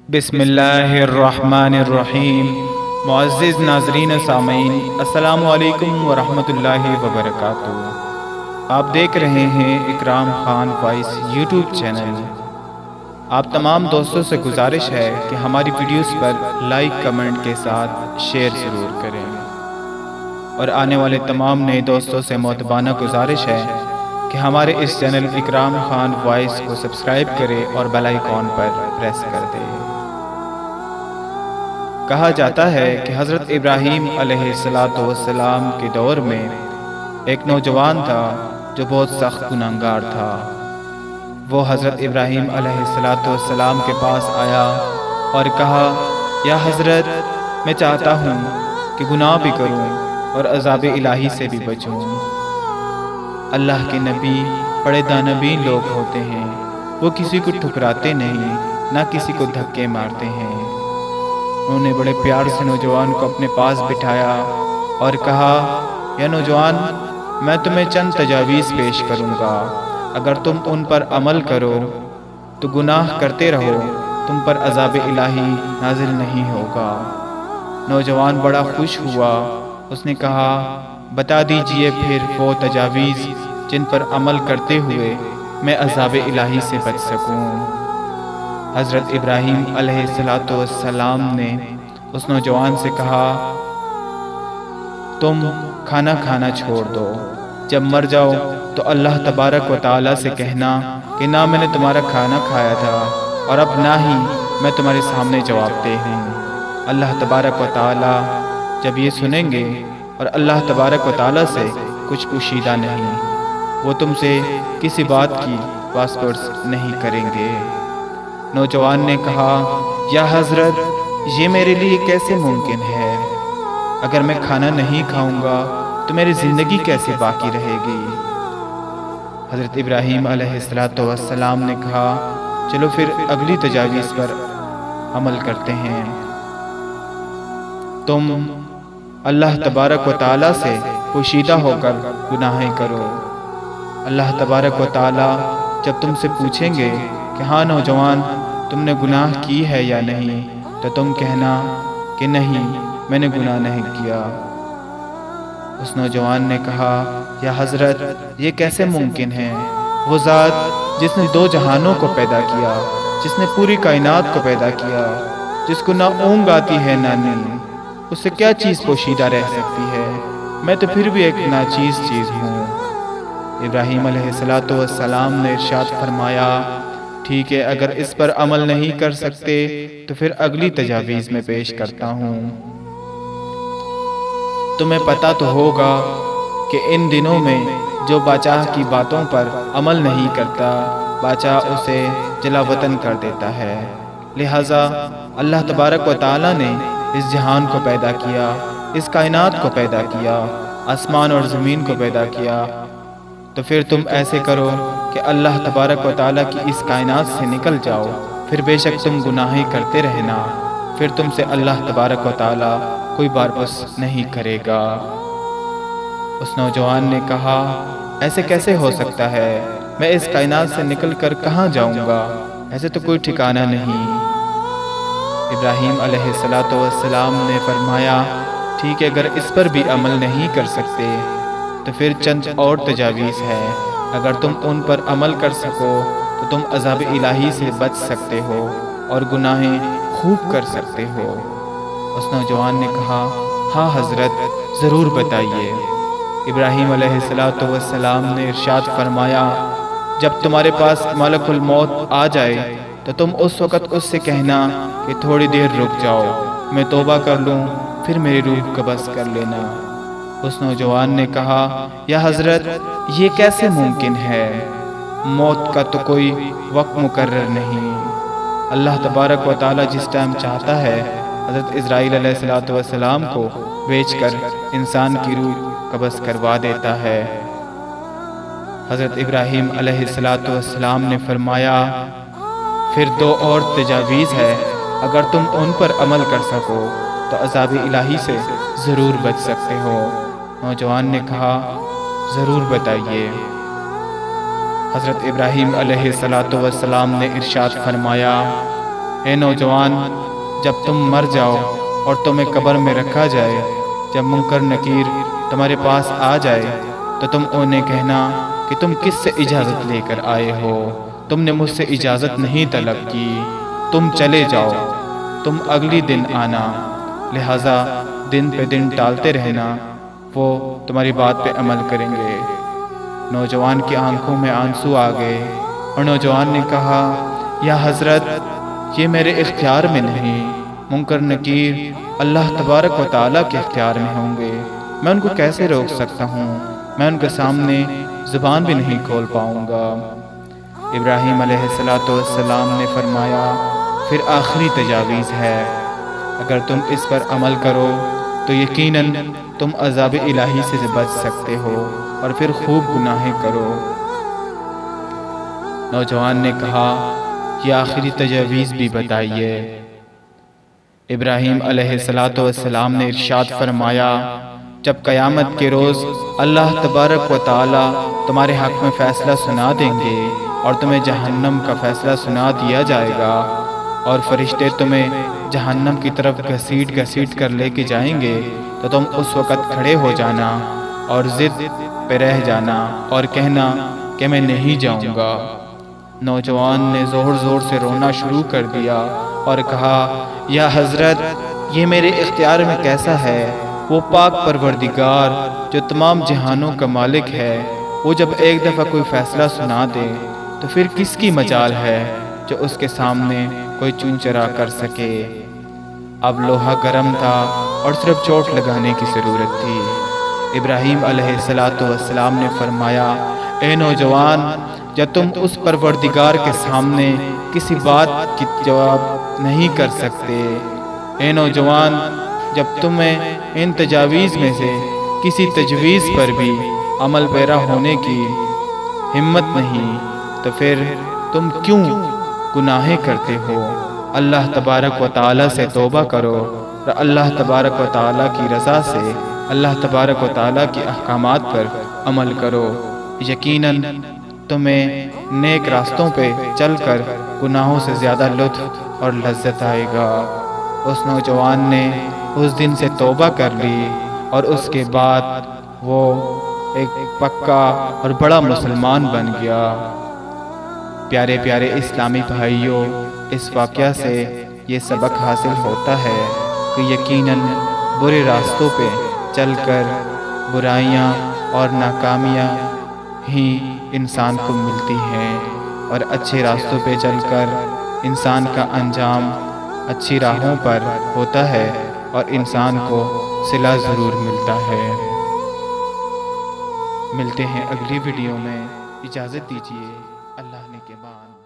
بسم اللہ الرحمن الرحیم۔ معزز ناظرین و سامعین، السلام علیکم ورحمۃ اللہ وبرکاتہ۔ آپ دیکھ رہے ہیں اکرام خان وائس یوٹیوب چینل۔ آپ تمام دوستوں سے گزارش ہے کہ ہماری ویڈیوز پر لائک کمنٹ کے ساتھ شیئر ضرور کریں، اور آنے والے تمام نئے دوستوں سے مؤدبانہ گزارش ہے کہ ہمارے اس چینل اکرام خان وائس کو سبسکرائب کرے اور بیل آئیکن پر پریس کر دے۔ کہا جاتا ہے کہ حضرت ابراہیم علیہ السلام کے دور میں ایک نوجوان تھا جو بہت سخت گناہگار تھا۔ وہ حضرت ابراہیم علیہ السلام کے پاس آیا اور کہا، یا حضرت، میں چاہتا ہوں کہ گناہ بھی کروں اور عذاب الہی سے بھی بچوں۔ اللہ کے نبی بڑے دانبین لوگ ہوتے ہیں، وہ کسی کو ٹھکراتے نہیں، نہ کسی کو دھکے مارتے ہیں۔ انہوں نے بڑے پیار سے نوجوان کو اپنے پاس بٹھایا اور کہا، یا نوجوان، میں تمہیں چند تجاویز پیش کروں گا، اگر تم ان پر عمل کرو تو گناہ کرتے رہو، تم پر عذاب الہی نازل نہیں ہوگا۔ نوجوان بڑا خوش ہوا، اس نے کہا، بتا دیجئے پھر وہ تجاویز جن پر عمل کرتے ہوئے میں عذاب الہی سے بچ سکوں۔ حضرت ابراہیم علیہ السلام نے اس نوجوان سے کہا، تم کھانا کھانا چھوڑ دو، جب مر جاؤ تو اللہ تبارک و تعالیٰ سے کہنا کہ نہ میں نے تمہارا کھانا کھایا تھا اور اب نہ ہی میں تمہارے سامنے جواب دہ ہوں۔ اللہ تبارک و تعالیٰ جب یہ سنیں گے، اور اللہ تبارک و تعالیٰ سے کچھ پوشیدہ نہیں، وہ تم سے کسی بات کی واس پرس نہیں کریں گے۔ نوجوان نے کہا، یا حضرت، یہ میرے لیے کیسے ممکن ہے؟ اگر میں کھانا نہیں کھاؤں گا تو میری زندگی کیسے باقی رہے گی؟ حضرت ابراہیم علیہ السلام نے کہا، چلو پھر اگلی تجاویز پر عمل کرتے ہیں۔ تم اللہ تبارک و تعالیٰ سے پوشیدہ ہو کر گناہیں کرو۔ اللہ تبارک و تعالیٰ جب تم سے پوچھیں گے کہ ہاں نوجوان، تم نے گناہ کی ہے یا نہیں، تو تم کہنا کہ نہیں، میں نے گناہ نہیں کیا۔ اس نوجوان نے کہا، یا حضرت، یہ کیسے ممکن ہے؟ وہ ذات جس نے دو جہانوں کو پیدا کیا، جس نے پوری کائنات کو پیدا کیا، جس کو نہ اونگ آتی ہے نہ نیند، اس سے کیا چیز پوشیدہ رہ سکتی ہے؟ میں تو پھر بھی ایک ناچیز چیز ہوں۔ ابراہیم علیہ السلام نے ارشاد فرمایا، ٹھیک ہے، اگر اس پر عمل نہیں کر سکتے تو پھر اگلی تجاویز میں پیش کرتا ہوں۔ تمہیں پتہ تو ہوگا کہ ان دنوں میں جو بادشاہ کی باتوں پر عمل نہیں کرتا، بادشاہ اسے جلا وطن کر دیتا ہے۔ لہٰذا اللہ تبارک و تعالیٰ نے اس جہان کو پیدا کیا، اس کائنات کو پیدا کیا، آسمان اور زمین کو پیدا کیا، تو پھر تم ایسے کرو کہ اللہ تبارک و تعالیٰ کی اس کائنات سے نکل جاؤ، پھر بے شک تم گناہیں کرتے رہنا، پھر تم سے اللہ تبارک و تعالیٰ کوئی بارپس نہیں کرے گا۔ اس نوجوان نے کہا، ایسے کیسے ہو سکتا ہے؟ میں اس کائنات سے نکل کر کہاں جاؤں گا؟ ایسے تو کوئی ٹھکانہ نہیں۔ ابراہیم علیہ السلام نے فرمایا، ٹھیک ہے، اگر اس پر بھی عمل نہیں کر سکتے تو پھر چند اور تجاویز ہے، اگر تم ان پر عمل کر سکو تو تم عذاب الہی سے بچ سکتے ہو اور گناہیں خوب کر سکتے ہو۔ اس نوجوان نے کہا، ہاں حضرت، ضرور بتائیے۔ ابراہیم علیہ السلام نے ارشاد فرمایا، جب تمہارے پاس ملک الموت آ جائے تو تم اس وقت اس سے کہنا کہ تھوڑی دیر رک جاؤ، میں توبہ کر لوں، پھر میری روح قبض کر لینا۔ اس نوجوان نے کہا، یا حضرت، یہ کیسے ممکن ہے؟ موت کا تو کوئی وقت مقرر نہیں۔ اللہ تبارک و تعالیٰ جس ٹائم چاہتا ہے حضرت اسرائیل علیہ السلام کو بیچ کر انسان کی روح قبض کروا دیتا ہے۔ حضرت ابراہیم علیہ السلام نے فرمایا، پھر دو اور تجاویز ہے، اگر تم ان پر عمل کر سکو تو عذاب الہی سے ضرور بچ سکتے ہو۔ نوجوان نے کہا، ضرور بتائیے۔ حضرت ابراہیم علیہ السلام نے ارشاد فرمایا، اے نوجوان، جب تم مر جاؤ اور تمہیں قبر میں رکھا جائے، جب منکر نکیر تمہارے پاس آ جائے تو تم انہیں کہنا کہ تم کس سے اجازت لے کر آئے ہو؟ تم نے مجھ سے اجازت نہیں طلب کی، تم چلے جاؤ، تم اگلی دن آنا، لہٰذا دن پہ دن ٹالتے رہنا، وہ تمہاری بات پہ عمل کریں گے۔ نوجوان کی آنکھوں میں آنسو آ گئے اور نوجوان نے کہا، یا حضرت، یہ میرے اختیار میں نہیں، منکر نکیر اللہ تبارک و تعالیٰ کے اختیار میں ہوں گے، میں ان کو کیسے روک سکتا ہوں؟ میں ان کے سامنے زبان بھی نہیں کھول پاؤں گا۔ ابراہیم علیہ السلام نے فرمایا، پھر آخری تجاویز ہے، اگر تم اس پر عمل کرو تو یقیناً تم عذاب الہی سے بچ سکتے ہو، اور پھر خوب گناہیں کرو۔ نوجوان نے کہا، یہ آخری تجاویز بھی بتائیے۔ ابراہیم علیہ السلام نے ارشاد فرمایا، جب قیامت کے روز اللہ تبارک و تعالی تمہارے حق میں فیصلہ سنا دیں گے اور تمہیں جہنم کا فیصلہ سنا دیا جائے گا، اور فرشتے تمہیں جہنم کی طرف گھسیٹ گھسیٹ کر لے کے جائیں گے، تو تم اس وقت کھڑے ہو جانا اور ضد پہ رہ جانا اور کہنا کہ میں نہیں جاؤں گا۔ نوجوان نے زور زور سے رونا شروع کر دیا اور کہا، یا حضرت، یہ میرے اختیار میں کیسا ہے؟ وہ پاک پروردگار جو تمام جہانوں کا مالک ہے، وہ جب ایک دفعہ کوئی فیصلہ سنا دے تو پھر کس کی مجال ہے جو اس کے سامنے کوئی چون چرا کر سکے؟ اب لوہا گرم تھا اور صرف چوٹ لگانے کی ضرورت تھی۔ ابراہیم علیہ السلام نے فرمایا، اے نوجوان، جب تم اس پروردگار کے سامنے کسی بات کی جواب نہیں کر سکتے، اے نوجوان، جب تمہیں ان تجاویز میں سے کسی تجویز پر بھی عمل پیرا ہونے کی ہمت نہیں، تو پھر تم کیوں گناہیں کرتے ہو؟ اللہ تبارک و تعالیٰ سے توبہ کرو اور اللہ تبارک و تعالیٰ کی رضا سے اللہ تبارک و تعالیٰ کے احکامات پر عمل کرو، یقیناً تمہیں نیک راستوں پہ چل کر گناہوں سے زیادہ لطف اور لذت آئے گا۔ اس نوجوان نے اس دن سے توبہ کر لی اور اس کے بعد وہ ایک پکا اور بڑا مسلمان بن گیا۔ پیارے پیارے اسلامی بھائیوں، اس واقعہ سے یہ سبق حاصل ہوتا ہے کہ یقیناً برے راستوں پہ چل کر برائیاں اور ناکامیاں ہی انسان کو ملتی ہیں، اور اچھے راستوں پہ چل کر انسان کا انجام اچھی راہوں پر ہوتا ہے اور انسان کو صلہ ضرور ملتا ہے۔ ملتے ہیں اگلی ویڈیو میں، اجازت دیجیے، اللہ نے کے بعد۔